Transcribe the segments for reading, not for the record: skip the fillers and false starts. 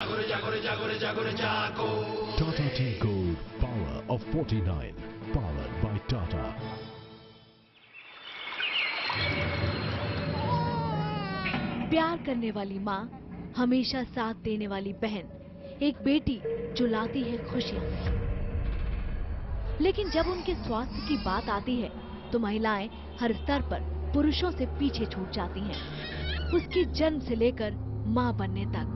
Tata Tea Gold, power of 49, powered by Tata. प्यार करने वाली माँ, हमेशा साथ देने वाली बहन, एक बेटी जो लाती है खुशियाँ। लेकिन जब उनके स्वास्थ्य की बात आती है तो महिलाएं हर स्तर पर पुरुषों से पीछे छूट जाती हैं। उसके जन्म से लेकर माँ बनने तक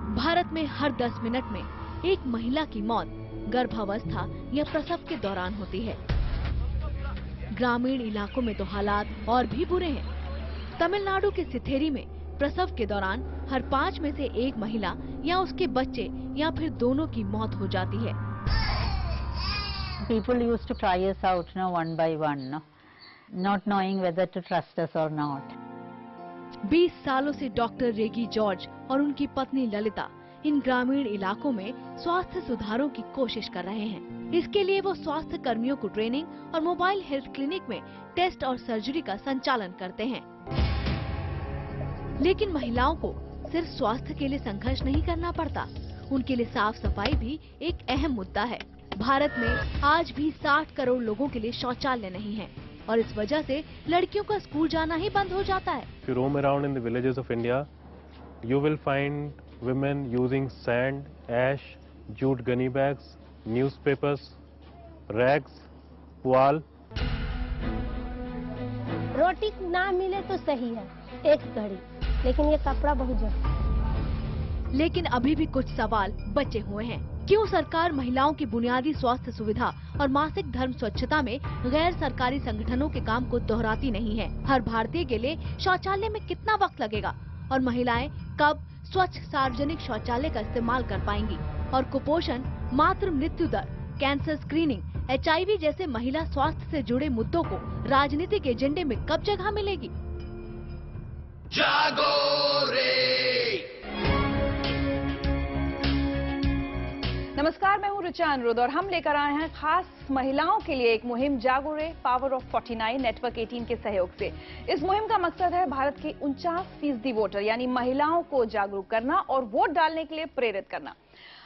भारत में हर 10 मिनट में एक महिला की मौत गर्भावस्था या प्रसव के दौरान होती है। ग्रामीण इलाकों में तो हालात और भी बुरे हैं। तमिलनाडु के सिथेरी में प्रसव के दौरान हर 5 में से एक महिला या उसके बच्चे या फिर दोनों की मौत हो जाती है। People used to try us out, one by one, not knowing whether to trust us or not. 20 सालों से डॉक्टर रेगी जॉर्ज और उनकी पत्नी ललिता इन ग्रामीण इलाकों में स्वास्थ्य सुधारों की कोशिश कर रहे हैं। इसके लिए वो स्वास्थ्य कर्मियों को ट्रेनिंग और मोबाइल हेल्थ क्लिनिक में टेस्ट और सर्जरी का संचालन करते हैं। लेकिन महिलाओं को सिर्फ स्वास्थ्य के लिए संघर्ष नहीं करना पड़ता, उनके लिए साफ सफाई भी एक अहम मुद्दा है। भारत में आज भी 60 करोड़ लोगों के लिए शौचालय नहीं है और इस वजह से लड़कियों का स्कूल जाना ही बंद हो जाता है। If you roam around in the villages of India, you will find women using sand, ash, jute gunny bags, newspapers, rags, पुआल। रोटी ना मिले तो सही है, एक घड़ी, लेकिन ये कपड़ा बहुत जरूरी। लेकिन अभी भी कुछ सवाल बचे हुए हैं। क्यों सरकार महिलाओं की बुनियादी स्वास्थ्य सुविधा और मासिक धर्म स्वच्छता में गैर सरकारी संगठनों के काम को दोहराती नहीं है? हर भारतीय के लिए शौचालय में कितना वक्त लगेगा और महिलाएं कब स्वच्छ सार्वजनिक शौचालय का इस्तेमाल कर पाएंगी? और कुपोषण, मातृ मृत्यु दर, कैंसर स्क्रीनिंग, HIV जैसे महिला स्वास्थ्य से जुड़े मुद्दों को राजनीतिक एजेंडे में कब जगह मिलेगी? जागो रे। नमस्कार, मैं हूं ऋचा अनुरुद्ध और हम लेकर आए हैं खास महिलाओं के लिए एक मुहिम जागो रे पावर ऑफ 49 नेटवर्क 18 के सहयोग से। इस मुहिम का मकसद है भारत की 49% वोटर यानी महिलाओं को जागरूक करना और वोट डालने के लिए प्रेरित करना।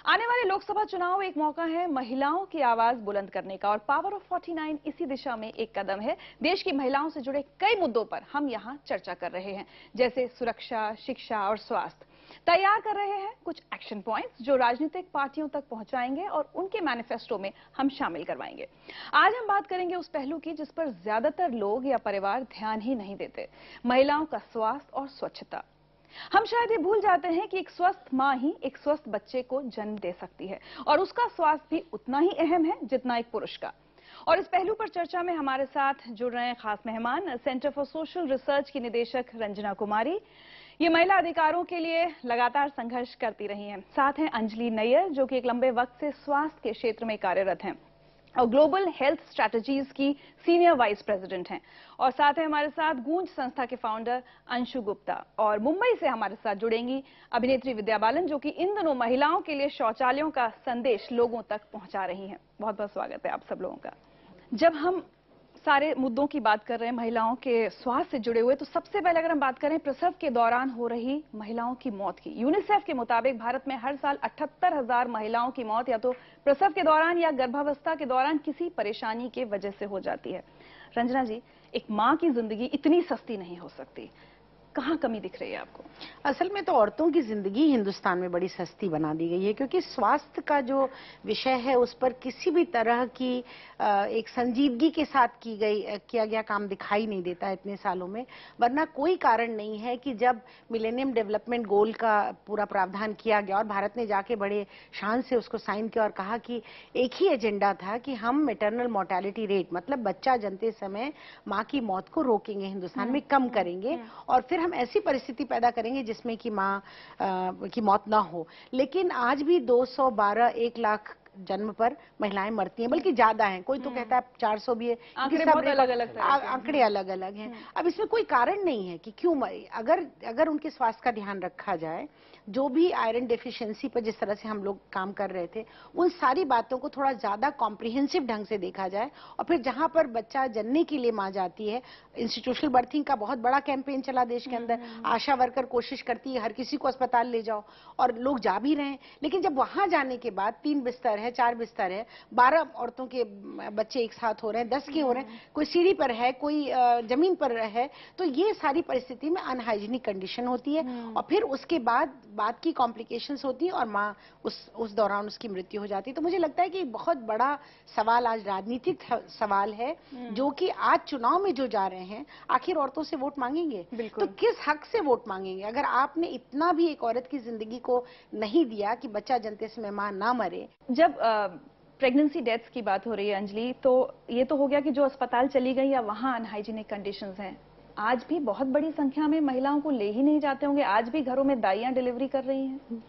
आने वाले लोकसभा चुनाव एक मौका है महिलाओं की आवाज बुलंद करने का और पावर ऑफ 49 इसी दिशा में एक कदम है। देश की महिलाओं से जुड़े कई मुद्दों पर हम यहाँ चर्चा कर रहे हैं, जैसे सुरक्षा, शिक्षा और स्वास्थ्य। तैयार कर रहे हैं कुछ एक्शन पॉइंट्स जो राजनीतिक पार्टियों तक पहुंचाएंगे और उनके मैनिफेस्टो में हम शामिल करवाएंगे। आज हम बात करेंगे उस पहलू की जिस पर ज्यादातर लोग या परिवार ध्यान ही नहीं देते, महिलाओं का स्वास्थ्य और स्वच्छता। हम शायद ये भूल जाते हैं कि एक स्वस्थ मां ही एक स्वस्थ बच्चे को जन्म दे सकती है और उसका स्वास्थ्य भी उतना ही अहम है जितना एक पुरुष का। और इस पहलू पर चर्चा में हमारे साथ जुड़ रहे हैं खास मेहमान, सेंटर फॉर सोशल रिसर्च की निदेशक रंजना कुमारी। ये महिला अधिकारों के लिए लगातार संघर्ष करती रही हैं। साथ हैं अंजलि नैयर जो कि एक लंबे वक्त से स्वास्थ्य के क्षेत्र में कार्यरत हैं और ग्लोबल हेल्थ स्ट्रैटेजीज की सीनियर वाइस प्रेसिडेंट हैं। और साथ है हमारे साथ गूंज संस्था के फाउंडर अंशु गुप्ता। और मुंबई से हमारे साथ जुड़ेंगी अभिनेत्री विद्या बालन जो कि इन दिनों महिलाओं के लिए शौचालयों का संदेश लोगों तक पहुंचा रही हैं। बहुत बहुत स्वागत है आप सब लोगों का। जब हम सारे मुद्दों की बात कर रहे हैं महिलाओं के स्वास्थ्य से जुड़े हुए, तो सबसे पहले अगर हम बात करें प्रसव के दौरान हो रही महिलाओं की मौत की, यूनिसेफ के मुताबिक भारत में हर साल 78,000 महिलाओं की मौत या तो प्रसव के दौरान या गर्भावस्था के दौरान किसी परेशानी की वजह से हो जाती है। रंजना जी, एक मां की जिंदगी इतनी सस्ती नहीं हो सकती, कहाँ कमी दिख रही है आपको? असल में तो औरतों की जिंदगी हिंदुस्तान में बड़ी सस्ती बना दी गई है क्योंकि स्वास्थ्य का जो विषय है उस पर किसी भी तरह की एक संजीदगी के साथ किया गया काम दिखाई नहीं देता है इतने सालों में। वरना कोई कारण नहीं है कि जब मिलेनियम डेवलपमेंट गोल का पूरा प्रावधान किया गया और भारत ने जाके बड़े शान से उसको साइन किया और कहा कि एक ही एजेंडा था कि हम मैटरनल मोर्टेलिटी रेट मतलब बच्चा जन्मते समय माँ की मौत को रोकेंगे, हिंदुस्तान में कम करेंगे और फिर हम ऐसी परिस्थिति पैदा करेंगे जिसमें कि माँ की मौत ना हो। लेकिन आज भी 212 1 लाख जन्म पर महिलाएं मरती हैं, बल्कि ज्यादा हैं। कोई तो कहता है 400 भी है, आंकड़े बहुत अलग-अलग तरह के हैं। आंकड़े अलग अलग हैं। अब इसमें कोई कारण नहीं है कि क्यों अगर उनके स्वास्थ्य का ध्यान रखा जाए, जो भी आयरन डेफिशिएंसी पर जिस तरह से हम लोग काम कर रहे थे, उन सारी बातों को थोड़ा ज्यादा कॉम्प्रिहेंसिव ढंग से देखा जाए, और फिर जहां पर बच्चा जनने के लिए मां जाती है, इंस्टीट्यूशनल बर्थिंग का बहुत बड़ा कैंपेन चला देश के अंदर। आशा वर्कर कोशिश करती है हर किसी को अस्पताल ले जाओ, और लोग जा भी रहे हैं। लेकिन जब वहां जाने के बाद 3 बिस्तर है, 4 बिस्तर है, 12 औरतों के बच्चे एक साथ हो रहे हैं, 10 के हो रहे हैं, कोई सीढ़ी पर है, कोई जमीन पर है, तो ये सारी परिस्थिति में अनहाइजीनिक कंडीशन होती है, और फिर उसके बाद की कॉम्प्लिकेशंस होती है, और माँ उस दौरान उसकी मृत्यु हो जाती है। तो मुझे लगता है कि बहुत बड़ा सवाल आज राजनीतिक सवाल है, जो कि आज चुनाव में जो जा रहे हैं, आखिर औरतों से वोट मांगेंगे तो किस हक से वोट मांगेंगे? अगर आपने इतना भी एक औरत की जिंदगी को नहीं दिया कि बच्चा जनते समय मां ना मरे। जब प्रेगनेंसी डेथ्स की बात हो रही है अंजलि, तो ये तो हो गया कि जो अस्पताल चली गई या वहां अनहाइजीनिक कंडीशंस हैं, आज भी बहुत बड़ी संख्या में महिलाओं को ले ही नहीं जाते होंगे, आज भी घरों में दाइयां डिलीवरी कर रही हैं।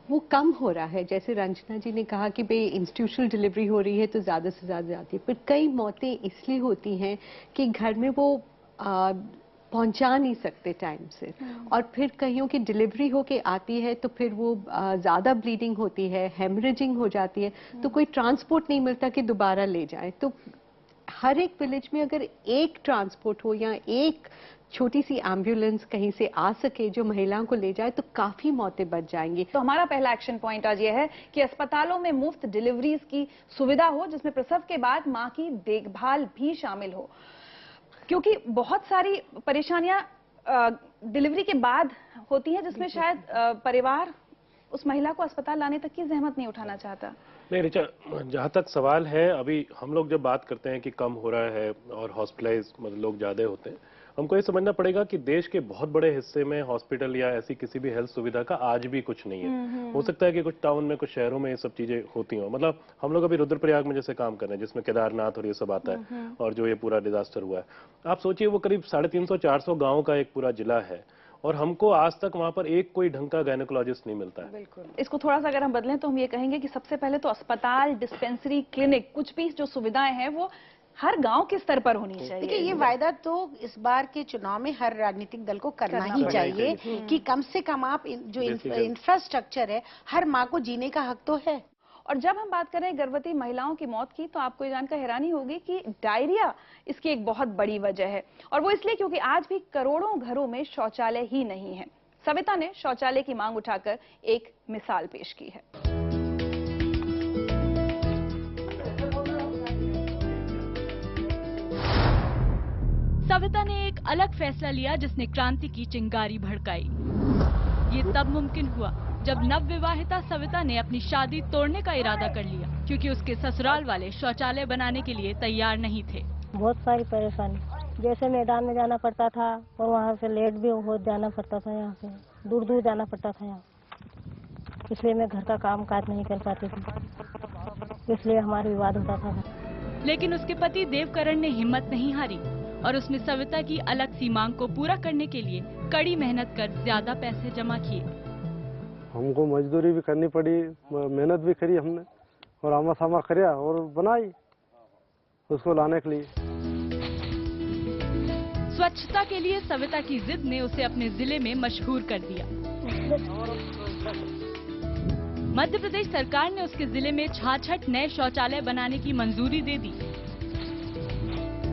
वो कम हो रहा है, जैसे रंजना जी ने कहा कि भाई इंस्टीट्यूशनल डिलीवरी हो रही है तो ज्यादा से ज्यादा जाती है, पर कई मौतें इसलिए होती हैं कि घर में वो पहुंचा नहीं सकते टाइम से, और फिर कईयों की डिलीवरी होके आती है तो फिर वो ज्यादा ब्लीडिंग होती है, हेमरेजिंग हो जाती है, तो कोई ट्रांसपोर्ट नहीं मिलता कि दोबारा ले जाए। तो हर एक विलेज में अगर एक ट्रांसपोर्ट हो या एक छोटी सी एम्बुलेंस कहीं से आ सके जो महिलाओं को ले जाए, तो काफी मौतें बच जाएंगी। तो हमारा पहला एक्शन पॉइंट आज ये है कि अस्पतालों में मुफ्त डिलीवरीज की सुविधा हो, जिसमें प्रसव के बाद मां की देखभाल भी शामिल हो, क्योंकि बहुत सारी परेशानियां डिलीवरी के बाद होती हैं, जिसमें शायद परिवार उस महिला को अस्पताल लाने तक की जहमत नहीं उठाना चाहता। नहीं रिचा, जहाँ तक सवाल है, अभी हम लोग जब बात करते हैं कि कम हो रहा है और हॉस्पिटलाइज मतलब लोग ज्यादा होते हैं, हमको ये समझना पड़ेगा कि देश के बहुत बड़े हिस्से में हॉस्पिटल या ऐसी किसी भी हेल्थ सुविधा का आज भी कुछ नहीं है। हो सकता है कि कुछ टाउन में, कुछ शहरों में ये सब चीजें होती हों। मतलब हम लोग अभी रुद्रप्रयाग में जैसे काम कर रहे हैं, जिसमें केदारनाथ और ये सब आता है, और जो ये पूरा डिजास्टर हुआ है, आप सोचिए वो करीब 350-400 गाँव का एक पूरा जिला है, और हमको आज तक वहां पर एक कोई ढंग का गायनेकोलॉजिस्ट नहीं मिलता है। बिल्कुल। इसको थोड़ा सा अगर हम बदलें तो हम ये कहेंगे कि सबसे पहले तो अस्पताल, डिस्पेंसरी, क्लिनिक, कुछ भी जो सुविधाएं हैं वो हर गांव के स्तर पर होनी चाहिए। देखिए, ये वायदा तो इस बार के चुनाव में हर राजनीतिक दल को करना ही चाहिए कि कम से कम आप जो इंफ्रास्ट्रक्चर है, हर माँ को जीने का हक तो है। और जब हम बात करें गर्भवती महिलाओं की मौत की, तो आपको ये जानकर हैरानी होगी कि डायरिया इसकी एक बहुत बड़ी वजह है, और वो इसलिए क्योंकि आज भी करोड़ों घरों में शौचालय ही नहीं है। सविता ने शौचालय की मांग उठाकर एक मिसाल पेश की है। सविता ने एक अलग फैसला लिया जिसने क्रांति की चिंगारी भड़काई। ये तब मुमकिन हुआ जब नवविवाहिता सविता ने अपनी शादी तोड़ने का इरादा कर लिया, क्योंकि उसके ससुराल वाले शौचालय बनाने के लिए तैयार नहीं थे। बहुत सारी परेशानी, जैसे मैदान में जाना पड़ता था और वहाँ से लेट भी हो जाना पड़ता था, यहाँ से दूर दूर जाना पड़ता था यहाँ, इसलिए मैं घर का काम काज नहीं कर पाती थी, इसलिए हमारा विवाद होता था। लेकिन उसके पति देवकरण ने हिम्मत नहीं हारी और उसने सविता की अलग सी मांग को पूरा करने के लिए कड़ी मेहनत कर ज्यादा पैसे जमा किए। हमको मजदूरी भी करनी पड़ी, मेहनत भी करी हमने, और आमा सामा करया और बनाई उसको लाने के लिए। स्वच्छता के लिए सविता की जिद ने उसे अपने जिले में मशहूर कर दिया। मध्य प्रदेश सरकार ने उसके जिले में 66 नए शौचालय बनाने की मंजूरी दे दी।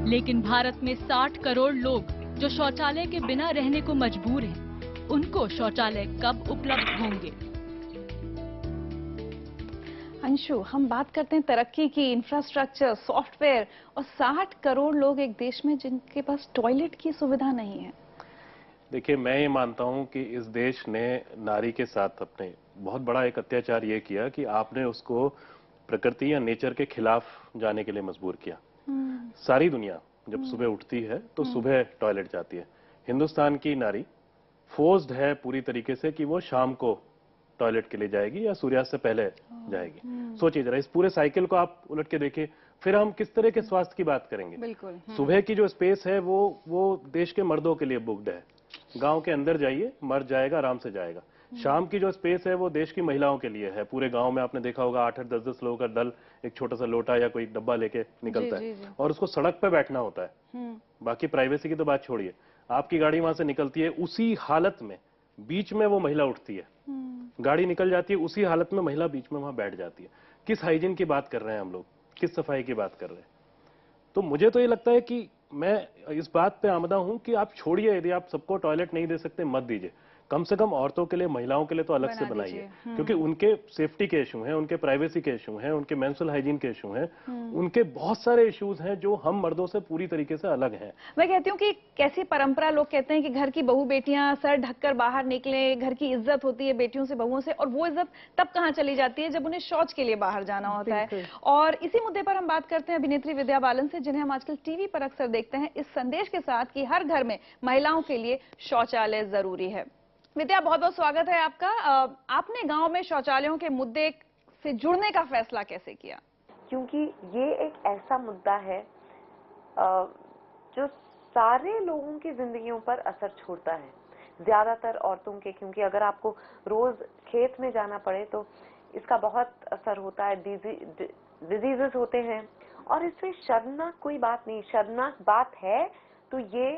लेकिन भारत में 60 करोड़ लोग जो शौचालय के बिना रहने को मजबूर हैं, उनको शौचालय कब उपलब्ध होंगे? अंशु, हम बात करते हैं तरक्की की, इंफ्रास्ट्रक्चर, सॉफ्टवेयर, और 60 करोड़ लोग एक देश में जिनके पास टॉयलेट की सुविधा नहीं है। देखिए, मैं ये मानता हूं कि इस देश ने नारी के साथ अपने बहुत बड़ा एक अत्याचार ये किया कि आपने उसको प्रकृति या नेचर के खिलाफ जाने के लिए मजबूर किया। सारी दुनिया जब सुबह उठती है तो सुबह टॉयलेट जाती है। हिंदुस्तान की नारी फोर्स्ड है पूरी तरीके से कि वो शाम को टॉयलेट के लिए जाएगी या सूर्यास्त से पहले जाएगी। सोचिए जरा, इस पूरे साइकिल को आप उलट के देखिए, फिर हम किस तरह के स्वास्थ्य की बात करेंगे। बिल्कुल। सुबह की जो स्पेस है वो देश के मर्दों के लिए बुक्ड है। गांव के अंदर जाइए, मर्द जाएगा, आराम से जाएगा। शाम की जो स्पेस है वो देश की महिलाओं के लिए है। पूरे गांव में आपने देखा होगा 8-8, 10-10 लोगों का दल एक छोटा सा लोटा या कोई डब्बा लेके निकलता है और उसको सड़क पे बैठना होता है। बाकी प्राइवेसी की तो बात छोड़िए, आपकी गाड़ी वहां से निकलती है, उसी हालत में बीच में वो महिला उठती है, गाड़ी निकल जाती है, उसी हालत में महिला बीच में वहां बैठ जाती है। किस हाइजीन की बात कर रहे हैं हम लोग, किस सफाई की बात कर रहे हैं? तो मुझे तो ये लगता है कि मैं इस बात पे आमदा हूं कि आप छोड़िए, यदि आप सबको टॉयलेट नहीं दे सकते मत दीजिए, कम से कम औरतों के लिए, महिलाओं के लिए तो अलग से बनाइए, क्योंकि उनके सेफ्टी के इशू हैं, उनके प्राइवेसी के इशू हैं, उनके मेंस्ट्रुअल हाइजीन के इशू हैं, उनके बहुत सारे इश्यूज हैं जो हम मर्दों से पूरी तरीके से अलग हैं। मैं कहती हूँ कि कैसी परंपरा, लोग कहते हैं कि घर की बहू बेटियां सर ढककर बाहर निकले, घर की इज्जत होती है बेटियों से, बहुओं से, और वो इज्जत तब कहाँ चली जाती है जब उन्हें शौच के लिए बाहर जाना होता है। और इसी मुद्दे पर हम बात करते हैं अभिनेत्री विद्या बालन से, जिन्हें हम आजकल टीवी पर अक्सर देखते हैं, इस संदेश के साथ कि हर घर में महिलाओं के लिए शौचालय जरूरी है। विद्या, बहुत बहुत स्वागत है आपका। आपने गांव में शौचालयों के मुद्दे से जुड़ने का फैसला कैसे किया? क्योंकि ये एक ऐसा मुद्दा है जो सारे लोगों की जिंदगियों पर असर छोड़ता है, ज्यादातर औरतों के, क्योंकि अगर आपको रोज खेत में जाना पड़े तो इसका बहुत असर होता है, डिजीजेस होते हैं। और इसमें शर्मनाक कोई बात नहीं, शर्मनाक बात है तो ये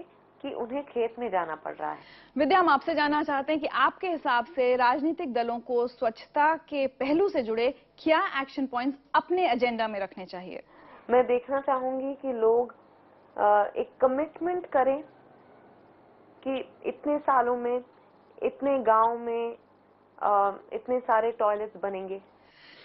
कि उन्हें खेत में जाना पड़ रहा है। विद्या, हम आपसे जानना चाहते हैं कि आपके हिसाब से राजनीतिक दलों को स्वच्छता के पहलू से जुड़े क्या एक्शन पॉइंट्स अपने एजेंडा में रखने चाहिए? मैं देखना चाहूंगी कि लोग एक कमिटमेंट करें कि इतने सालों में, इतने गांव में इतने सारे टॉयलेट्स बनेंगे।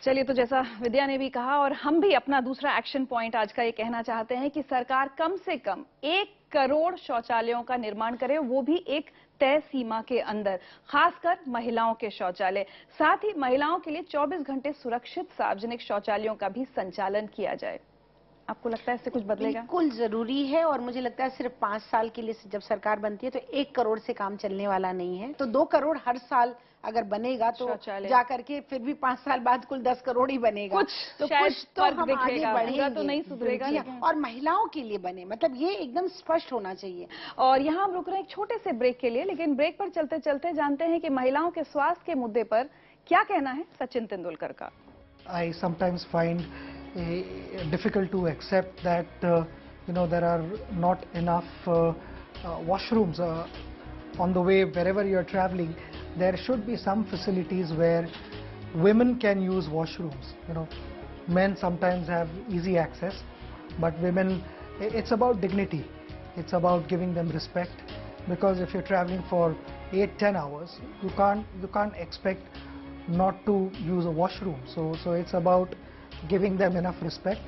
चलिए, तो जैसा विद्या ने भी कहा और हम भी अपना दूसरा एक्शन पॉइंट आज का ये कहना चाहते हैं कि सरकार कम से कम 1 करोड़ शौचालयों का निर्माण करे, वो भी एक तय सीमा के अंदर, खासकर महिलाओं के शौचालय। साथ ही महिलाओं के लिए 24 घंटे सुरक्षित सार्वजनिक शौचालयों का भी संचालन किया जाए। आपको लगता है इससे कुछ बदलेगा? बिल्कुल जरूरी है, और मुझे लगता है सिर्फ 5 साल के लिए जब सरकार बनती है तो 1 करोड़ से काम चलने वाला नहीं है। तो 2 करोड़ हर साल अगर बनेगा तो जाकर के फिर भी 5 साल बाद कुल 10 करोड़ ही बनेगा। कुछ तो हम आगे बढ़ेंगे, तो नहीं सुधरेगा। और महिलाओं के लिए बने, मतलब ये एकदम स्पष्ट होना चाहिए। और यहाँ हम रुक रहे हैं एक छोटे से ब्रेक के लिए, लेकिन ब्रेक पर चलते चलते जानते हैं कि महिलाओं के स्वास्थ्य के मुद्दे पर क्या कहना है सचिन तेंदुलकर का। I sometimes find difficult to accept that there are not enough washrooms on the way. Wherever you are traveling, there should be some facilities where women can use washrooms. Men sometimes have easy access, but women, it's about dignity, it's about giving them respect, because if you're traveling for 8-10 hours, you can't expect not to use a washroom. So it's about giving them enough respect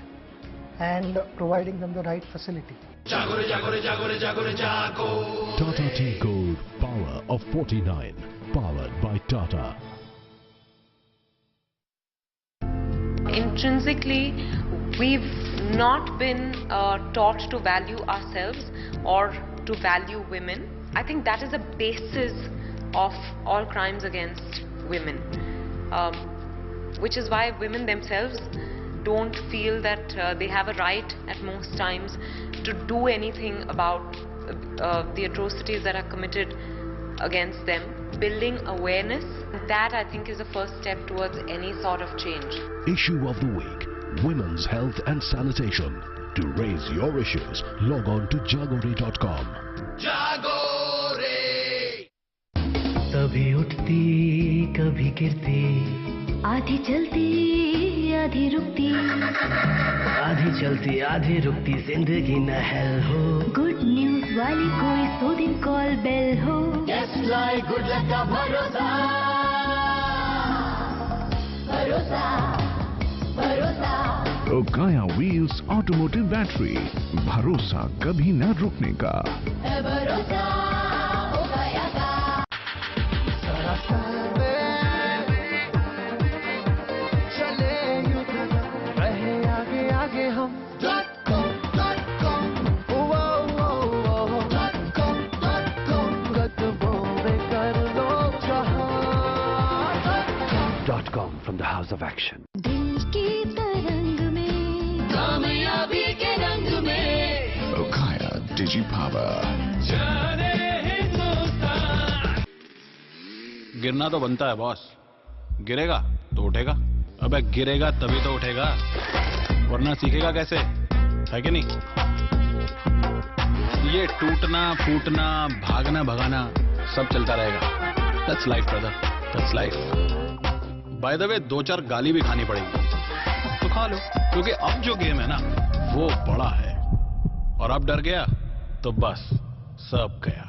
and providing them the right facility. Tata Tea Gold Power of 49, powered by Tata. Intrinsically, we've not been taught to value ourselves or to value women. I think that is the basis of all crimes against women, which is why women themselves don't feel that they have a right at most times to do anything about the atrocities that are committed against them. Building awareness, that I think is the first step towards any sort of change. Issue of the week: women's health and sanitation. To raise your issues, log on to jagore.com. Jagore! कभी उठती कभी गिरती, आधी चलती आधी रुकती, आधी चलती आधी रुकती जिंदगी नहल हो। गुड न्यूज वाली कोई 100 दिन कॉल बेल हो। Just like good luck का भरोसा, भरोसा, भरोसा। ओकाया व्हील्स ऑटोमोटिव बैटरी, भरोसा कभी न रुकने का। भरोसा ओकाया का। .com from the House of Action. दिल की तरंग में, कामयाबी के रंग में, ओकाया डिजी पावर। जाने हिंदुस्तान। गिरना तो बनता है बॉस, गिरेगा तो उठेगा। अबे गिरेगा तभी तो उठेगा, वरना सीखेगा कैसे, है कि नहीं? ये टूटना फूटना भागना भगाना सब चलता रहेगा। That's life brother, that's life. By the way 2-4 गाली भी खानी पड़ेगी तो खा लो, क्योंकि अब जो गेम है ना वो बड़ा है, और अब डर गया तो बस सब गया।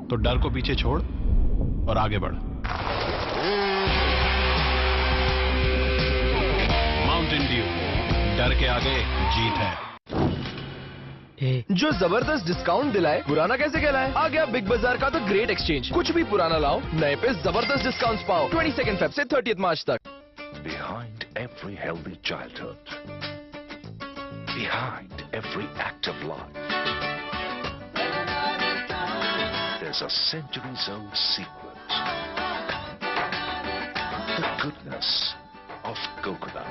तो डर को पीछे छोड़ और आगे बढ़। माउंटेन ड्यू, डर के आगे जीत है। जो जबरदस्त डिस्काउंट दिलाए पुराना कैसे कहलाए। आ गया बिग बाजार का तो ग्रेट एक्सचेंज, कुछ भी पुराना लाओ नए पे जबरदस्त डिस्काउंट्स पाओ 22 फेब से 30 मार्च तक। Behind every healthy childhood, behind every active life, there's a centuries-old secret. The goodness of coconut.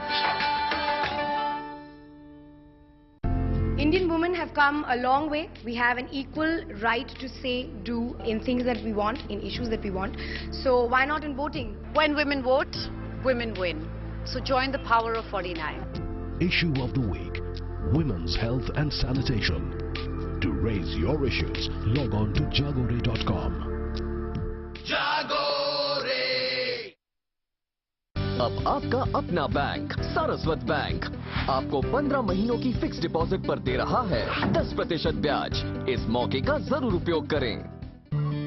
Indian women have come a long way. We have an equal right to say, do in things that we want, in issues that we want. So why not in voting? When women vote, women win. So join the power of 49. Issue of the week: Women's Health and Sanitation. To raise your issues, log on to jagore.com. जागोरे। अब आपका अपना bank Saraswat bank आपको 15 महीनों की fix deposit पर दे रहा है 10% ब्याज। इस मौके का जरूर उपयोग करें।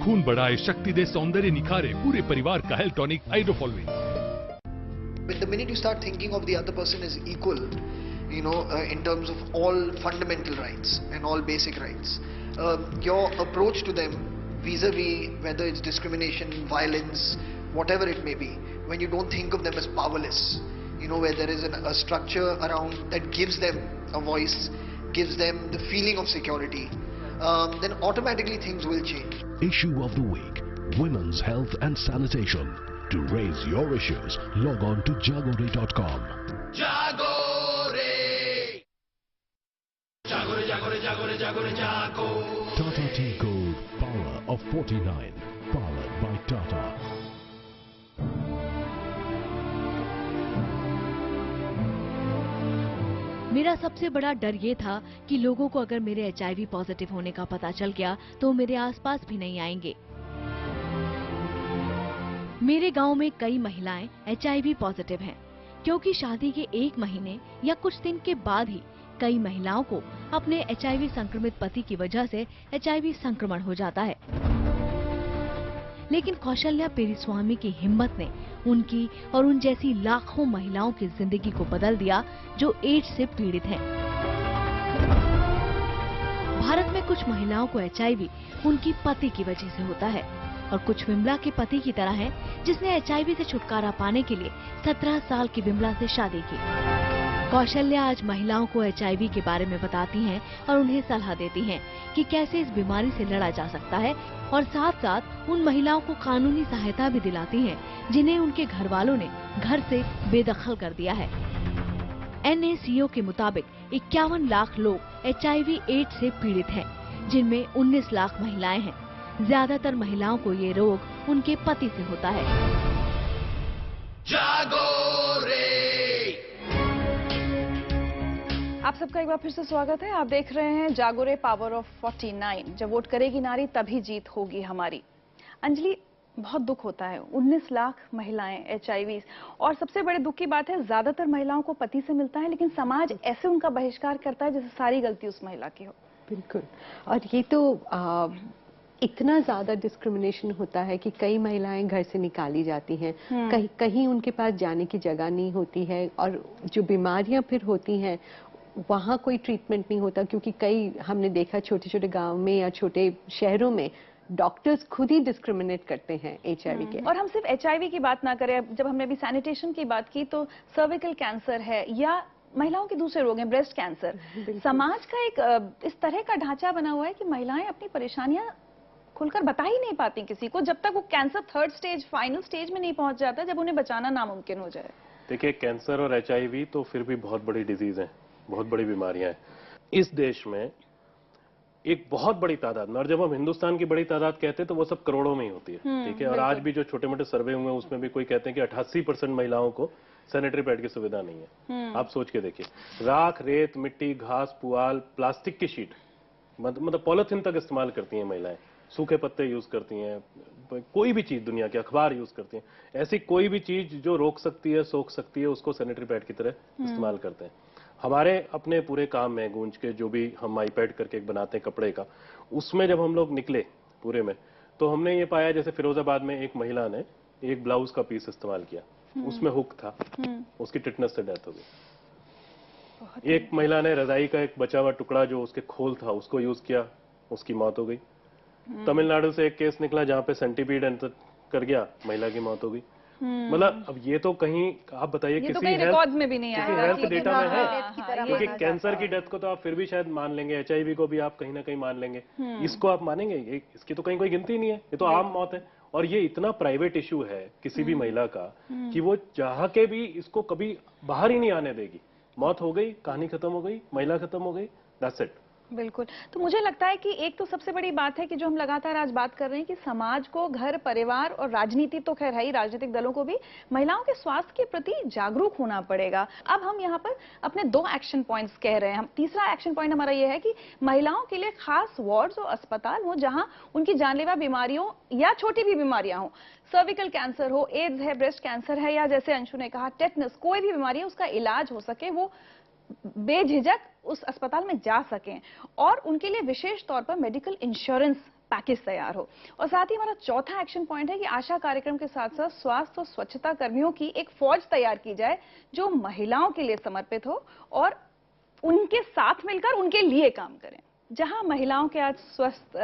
खून बढ़ाए, शक्ति दे, सौंदर्य निखारे, पूरे परिवार का health tonic Hydrofolvin. But the minute you start thinking of the other person as equal, you know, in terms of all fundamental rights and all basic rights, your approach to them vis-a-vis whether it's discrimination, violence, whatever it may be, when you don't think of them as powerless, you know, where there is a structure around that gives them a voice, gives them the feeling of security, then automatically things will change. Issue of the week: Women's Health and Sanitation. To raise your issues, log on to jagore.com. जागोरे। जागोरे जागोरे जागोरे जागोरे जागो। Tata Tea Gold, power of 49, powered by Tata. मेरा सबसे बड़ा डर ये था कि लोगों को अगर मेरे HIV पॉजिटिव होने का पता चल गया तो वो मेरे आसपास भी नहीं आएंगे। मेरे गांव में कई महिलाएं HIV पॉजिटिव हैं, क्योंकि शादी के 1 महीने या कुछ दिन के बाद ही कई महिलाओं को अपने HIV संक्रमित पति की वजह से HIV संक्रमण हो जाता है। लेकिन कौशल्या पेरीस्वामी की हिम्मत ने उनकी और उन जैसी लाखों महिलाओं की जिंदगी को बदल दिया जो एड्स से पीड़ित हैं। भारत में कुछ महिलाओं को HIV उनकी पति की वजह से होता है और कुछ विमला के पति की तरह हैं, जिसने HIV से छुटकारा पाने के लिए 17 साल की विमला से शादी की। कौशल्या आज महिलाओं को HIV के बारे में बताती हैं और उन्हें सलाह देती हैं कि कैसे इस बीमारी से लड़ा जा सकता है, और साथ साथ उन महिलाओं को कानूनी सहायता भी दिलाती हैं जिन्हें उनके घर वालों ने घर से बेदखल कर दिया है। NACO के मुताबिक 51 लाख लोग HIV एड्स से पीड़ित हैं, जिनमें 19 लाख महिलाएं हैं। ज्यादातर महिलाओं को ये रोग उनके पति से होता है। जागोरे। आप सबका एक बार फिर से स्वागत है। आप देख रहे हैं जागोरे पावर ऑफ 49। जब वोट करेगी नारी तभी जीत होगी हमारी। अंजलि, बहुत दुख होता है, 19 लाख महिलाएं HIV, और सबसे बड़े दुख की बात है ज्यादातर महिलाओं को पति से मिलता है, लेकिन समाज ऐसे उनका बहिष्कार करता है जैसे सारी गलती उस महिला की हो। बिल्कुल, और ये तो इतना ज्यादा डिस्क्रिमिनेशन होता है कि कई महिलाएं घर से निकाली जाती हैं, कहीं उनके पास जाने की जगह नहीं होती है, और जो बीमारियां फिर होती हैं वहाँ कोई ट्रीटमेंट नहीं होता, क्योंकि कई हमने देखा छोटे छोटे गांव में या छोटे शहरों में डॉक्टर्स खुद ही डिस्क्रिमिनेट करते हैं HIV के। और हम सिर्फ HIV की बात ना करें, जब हमने अभी सैनिटेशन की बात की तो सर्विकल कैंसर है या महिलाओं के दूसरे रोग हैं, ब्रेस्ट कैंसर। समाज का एक इस तरह का ढांचा बना हुआ है कि महिलाएं अपनी परेशानियां खुलकर बता ही नहीं पाती किसी को, जब तक वो cancer 3rd stage final stage में नहीं पहुंच जाता, जब उन्हें बचाना नामुमकिन हो जाए। देखिए, कैंसर और HIV तो फिर भी बहुत बड़ी डिजीज है, बहुत बड़ी बीमारियां हैं। इस देश में एक बहुत बड़ी तादाद में, और जब हम हिंदुस्तान की बड़ी तादाद कहते हैं तो वो सब करोड़ों में ही होती है, ठीक है। और आज भी जो छोटे मोटे सर्वे हुए हैं उसमें भी कोई कहते हैं कि 88% महिलाओं को सैनिटरी पैड की सुविधा नहीं है। आप सोच के देखिए, राख, रेत, मिट्टी, घास, पुआल, प्लास्टिक की शीट, मतलब पॉलिथीन तक इस्तेमाल करती हैं महिलाएं, सूखे पत्ते यूज करती हैं, कोई भी चीज दुनिया की, अखबार यूज करती हैं, ऐसी कोई भी चीज जो रोक सकती है, सोख सकती है, उसको सैनिटरी पैड की तरह इस्तेमाल करते हैं। हमारे अपने पूरे काम में गूंज के जो भी हम आईपैड करके एक बनाते हैं कपड़े का, उसमें जब हम लोग निकले पूरे में, तो हमने ये पाया जैसे फिरोजाबाद में एक महिला ने एक ब्लाउज का पीस इस्तेमाल किया, उसमें हुक था, उसकी टिटनेस से डेथ हो गई। एक महिला ने रजाई का एक बचा हुआ टुकड़ा जो उसके खोल था उसको यूज किया, उसकी मौत हो गई। तमिलनाडु से एक केस निकला जहां पे सेंटीपीड एंटर कर गया, महिला की मौत हो गई। मतलब अब ये तो कहीं आप बताइए किसी रिकॉर्ड में भी नहीं आएगा, हेल्थ डेटा में है, क्योंकि कैंसर की डेथ को तो आप फिर भी शायद मान लेंगे, HIV को भी आप कहीं ना कहीं मान लेंगे, इसको आप मानेंगे? इसकी तो कहीं कोई गिनती नहीं है, ये तो आम मौत है। और ये इतना प्राइवेट इशू है किसी भी महिला का कि वो चाह के भी इसको कभी बाहर ही नहीं आने देगी। मौत हो गई, कहानी खत्म हो गई, महिला खत्म हो गई, दैट्स इट। बिल्कुल। तो मुझे लगता है कि एक तो सबसे बड़ी बात है कि जो हम लगातार आज बात कर रहे हैं कि समाज को, घर, परिवार और राजनीति तो खैर है ही, राजनीतिक दलों को भी महिलाओं के स्वास्थ्य के प्रति जागरूक होना पड़ेगा। अब हम यहाँ पर अपने 2 एक्शन पॉइंट्स कह रहे हैं। हम तीसरा एक्शन पॉइंट हमारा ये है कि महिलाओं के लिए खास वार्ड्स और अस्पताल हो जहां उनकी जानलेवा बीमारियों या छोटी भी बीमारियां हो, सर्विकल कैंसर हो, एड्स है, ब्रेस्ट कैंसर है, या जैसे अंशु ने कहा टेटनस, कोई भी बीमारी है उसका इलाज हो सके, वो बेझिझक उस अस्पताल में जा सकें और उनके लिए विशेष तौर पर मेडिकल इंश्योरेंस पैकेज तैयार हो। और साथ ही हमारा चौथा एक्शन पॉइंट है कि आशा कार्यक्रम के साथ साथ स्वास्थ्य और स्वच्छता कर्मियों की एक फौज तैयार की जाए जो महिलाओं के लिए समर्पित हो और उनके साथ मिलकर उनके लिए काम करें। जहां महिलाओं के आज स्वस्थ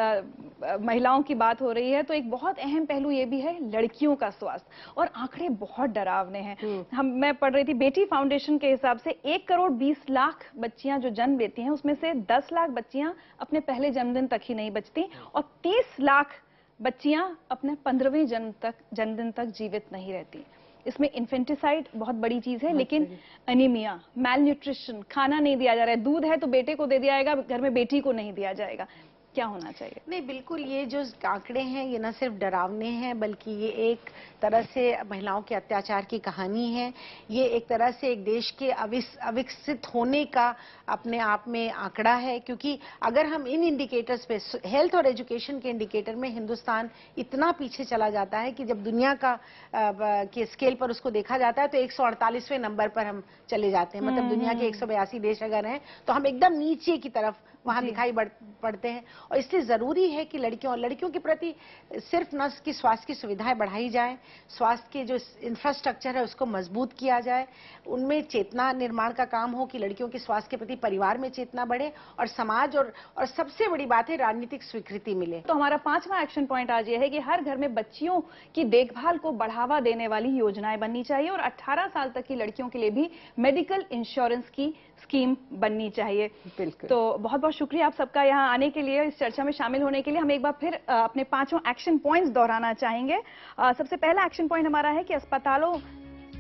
महिलाओं की बात हो रही है तो एक बहुत अहम पहलू ये भी है लड़कियों का स्वास्थ्य, और आंकड़े बहुत डरावने हैं। मैं पढ़ रही थी बेटी फाउंडेशन के हिसाब से 1 करोड़ 20 लाख बच्चियां जो जन्म लेती हैं उसमें से 10 लाख बच्चियां अपने पहले जन्मदिन तक ही नहीं बचती और 30 लाख बच्चियां अपने 15वें जन्मदिन तक जीवित नहीं रहती। इसमें इन्फेंटिसाइड बहुत बड़ी चीज है, लेकिन एनीमिया, मैलन्यूट्रिशन, खाना नहीं दिया जा रहा है, दूध है तो बेटे को दे दिया जाएगा, घर में बेटी को नहीं दिया जाएगा। क्या होना चाहिए? नहीं, बिल्कुल ये जो आंकड़े हैं ये न सिर्फ डरावने हैं बल्कि ये एक तरह से महिलाओं के अत्याचार की कहानी है। ये एक तरह से एक देश के अविकसित होने का अपने आप में आंकड़ा है, क्योंकि अगर हम इन इंडिकेटर्स पे, हेल्थ और एजुकेशन के इंडिकेटर में हिंदुस्तान इतना पीछे चला जाता है कि जब दुनिया का के स्केल पर उसको देखा जाता है तो 148वें नंबर पर हम चले जाते हैं। मतलब दुनिया के 182 देश अगर हैं तो हम एकदम नीचे की तरफ वहां दिखाई पड़ते हैं। और इसलिए जरूरी है कि लड़कियों के प्रति सिर्फ न कि स्वास्थ्य की सुविधाएं बढ़ाई जाए, स्वास्थ्य के जो इंफ्रास्ट्रक्चर है उसको मजबूत किया जाए, उनमें चेतना निर्माण का काम हो कि लड़कियों के स्वास्थ्य के प्रति परिवार में चेतना बढ़े और समाज और सबसे बड़ी बात है राजनीतिक स्वीकृति मिले। तो हमारा 5वां एक्शन पॉइंट आज ये है कि हर घर में बच्चियों की देखभाल को बढ़ावा देने वाली योजनाएं बननी चाहिए और 18 साल तक की लड़कियों के लिए भी मेडिकल इंश्योरेंस की स्कीम बननी चाहिए। बिल्कुल। तो बहुत बहुत शुक्रिया आप सबका यहाँ आने के लिए, इस चर्चा में शामिल होने के लिए। हम एक बार फिर अपने 5 एक्शन पॉइंट्स दोहराना चाहेंगे। सबसे पहला एक्शन पॉइंट हमारा है कि अस्पतालों,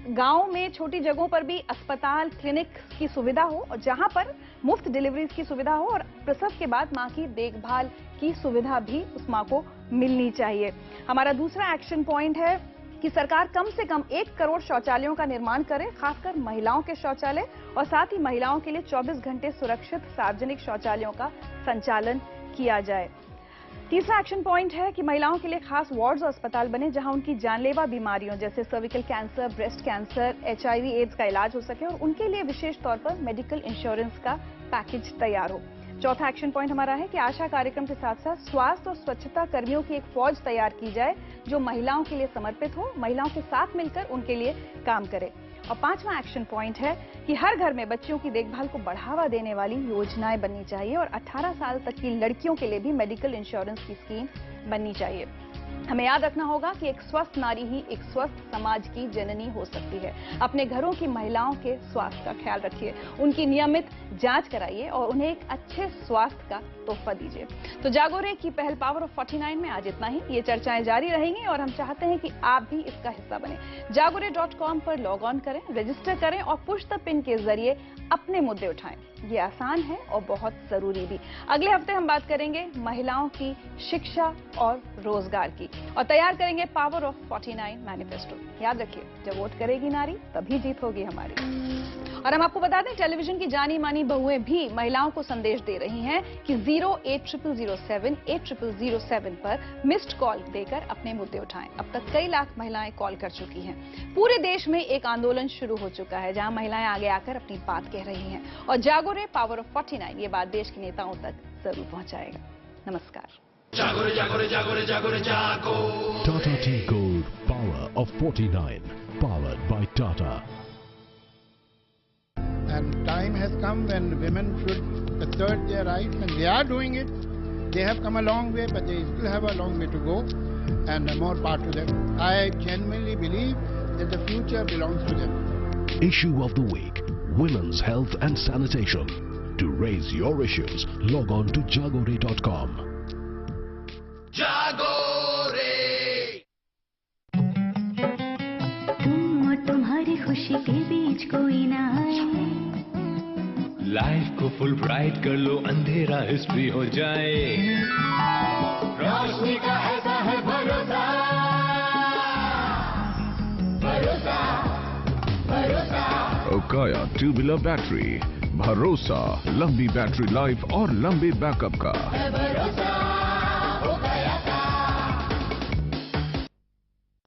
गांव में छोटी जगहों पर भी अस्पताल, क्लिनिक की सुविधा हो और जहां पर मुफ्त डिलीवरीज की सुविधा हो और प्रसव के बाद मां की देखभाल की सुविधा भी उस मां को मिलनी चाहिए। हमारा दूसरा एक्शन पॉइंट है कि सरकार कम से कम 1 करोड़ शौचालयों का निर्माण करे, खासकर महिलाओं के शौचालय, और साथ ही महिलाओं के लिए 24 घंटे सुरक्षित सार्वजनिक शौचालयों का संचालन किया जाए। तीसरा एक्शन पॉइंट है कि महिलाओं के लिए खास वार्ड्स और अस्पताल बने जहां उनकी जानलेवा बीमारियों जैसे cervical cancer, breast cancer, HIV, AIDS का इलाज हो सके और उनके लिए विशेष तौर पर मेडिकल इंश्योरेंस का पैकेज तैयार हो। चौथा एक्शन पॉइंट हमारा है कि आशा कार्यक्रम के साथ साथ स्वास्थ्य और स्वच्छता कर्मियों की एक फौज तैयार की जाए जो महिलाओं के लिए समर्पित हो, महिलाओं के साथ मिलकर उनके लिए काम करे। और 5वां एक्शन पॉइंट है कि हर घर में बच्चियों की देखभाल को बढ़ावा देने वाली योजनाएं बननी चाहिए और 18 साल तक की लड़कियों के लिए भी मेडिकल इंश्योरेंस की स्कीम बननी चाहिए। हमें याद रखना होगा कि एक स्वस्थ नारी ही एक स्वस्थ समाज की जननी हो सकती है। अपने घरों की महिलाओं के स्वास्थ्य का ख्याल रखिए, उनकी नियमित जांच कराइए और उन्हें एक अच्छे स्वास्थ्य का तोहफा दीजिए। तो जागो रे की पहल पावर ऑफ 49 में आज इतना ही। ये चर्चाएं जारी रहेंगी और हम चाहते हैं कि आप भी इसका हिस्सा बने। jagore.com पर लॉग ऑन करें, रजिस्टर करें और पुश द पिन के जरिए अपने मुद्दे उठाएं। ये आसान है और बहुत जरूरी भी। अगले हफ्ते हम बात करेंगे महिलाओं की शिक्षा और रोजगार की और तैयार करेंगे पावर ऑफ 49 मैनिफेस्टो। याद रखिए, जब वोट करेगी नारी तभी जीत होगी हमारी। और हम आपको बता दें, टेलीविजन की जानी मानी बहुएं भी महिलाओं को संदेश दे रही हैं कि 08007 पर मिस्ड कॉल देकर अपने मुद्दे उठाएं। अब तक कई लाख महिलाएं कॉल कर चुकी हैं। पूरे देश में एक आंदोलन शुरू हो चुका है जहां महिलाएं आगे आकर अपनी बात कह रही हैं। और जागो रे पावर ऑफ 49 ये बात देश के नेताओं तक जरूर पहुंचाएगा। नमस्कार। जागो रे जागो रे जागो रे जागो रे जागो। Tata Tea Gold Power of 49, powered by Tata. And time has come when women should assert their rights, and they are doing it. They have come a long way, but they still have a long way to go, and more power to them. I genuinely believe that the future belongs to them. Issue of the week: Women's Health and Sanitation. To raise your issues, log on to jagore.com. जागोरे। तुम और तुम्हारी खुशी के बीच कोई ना आए। Life को full bright कर लो, अंधेरा हिस्ट्री हो जाए। रोशनी का ऐसा है भरोसा, भरोसा, भरोसा। ओकाया ट्यूबुलर बैटरी, भरोसा लंबी बैटरी लाइफ और लंबे बैकअप का। भरोसा ओकाया का।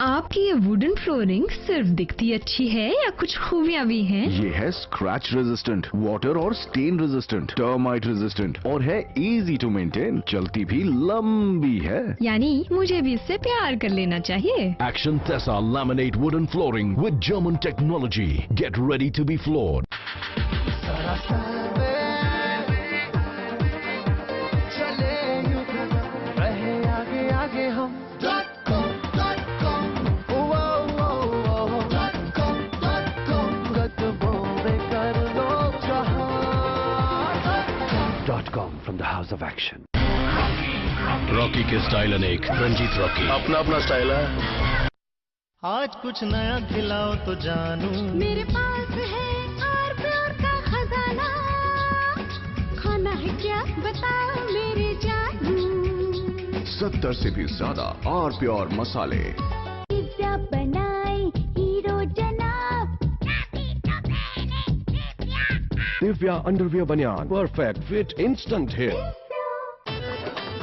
आपकी ये वुडन फ्लोरिंग सिर्फ दिखती अच्छी है या कुछ खूबियां भी हैं? ये है स्क्रैच रेजिस्टेंट, वाटर और स्टेन रेजिस्टेंट, टर्माइट रेजिस्टेंट और है इजी टू मेंटेन, चलती भी लंबी है। यानी मुझे भी इससे प्यार कर लेना चाहिए। Action Tessa laminate wooden flooring with German technology. Get ready to be floored. .com from the House of Action. Rocky के स्टाइल अनेक, रंजीत रॉकी अपना अपना स्टाइल है। आज कुछ नया खिलाओ तो जानू, मेरे पास है और प्यार का खजाना। खाना है क्या बताओ मेरे जानू। 70 से भी ज्यादा और प्योर मसाले। पिज्जा बनाए हीरो जनाब। Divya Underwear Banyan. Perfect fit, instant hit.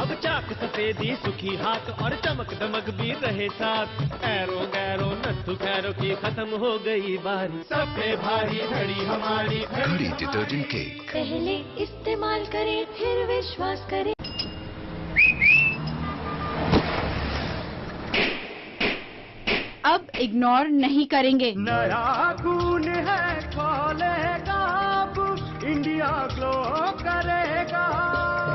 अब चाक सफेदी सुखी हाथ और चमक दमक भी रहे साथ। एरो गैरो नथु खैरो की खत्म हो गई बारी, सब पे भारी घड़ी हमारी घड़ी डिटर्जेंट केक। पहले इस्तेमाल करें फिर विश्वास करें। अब इग्नोर नहीं करेंगे। नया खून है खोलेगा, इंडिया ग्लो करेगा।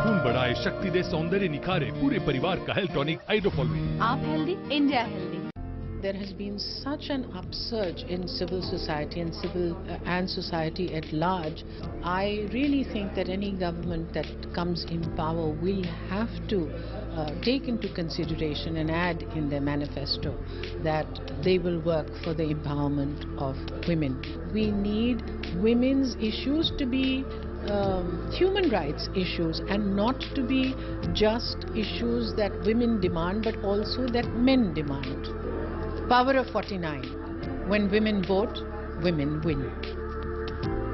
खून बढ़ाए, शक्ति दे, सौंदर्य निखारे, पूरे परिवार का हेल्थ टॉनिक हाइड्रोफॉलविन। आप healthy, India healthy. There has been such an upsurge in civil society and society at large. I really think that any government that comes in power will have to take into consideration and add in their manifesto that they will work for the empowerment of women. We need women's issues to be human rights issues and not to be just issues that women demand but also that men demand. Power of 49. When women vote, women win.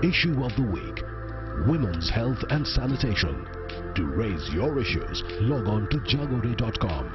Issue of the week: Women's Health and Sanitation. To raise your issues, log on to jagore.com.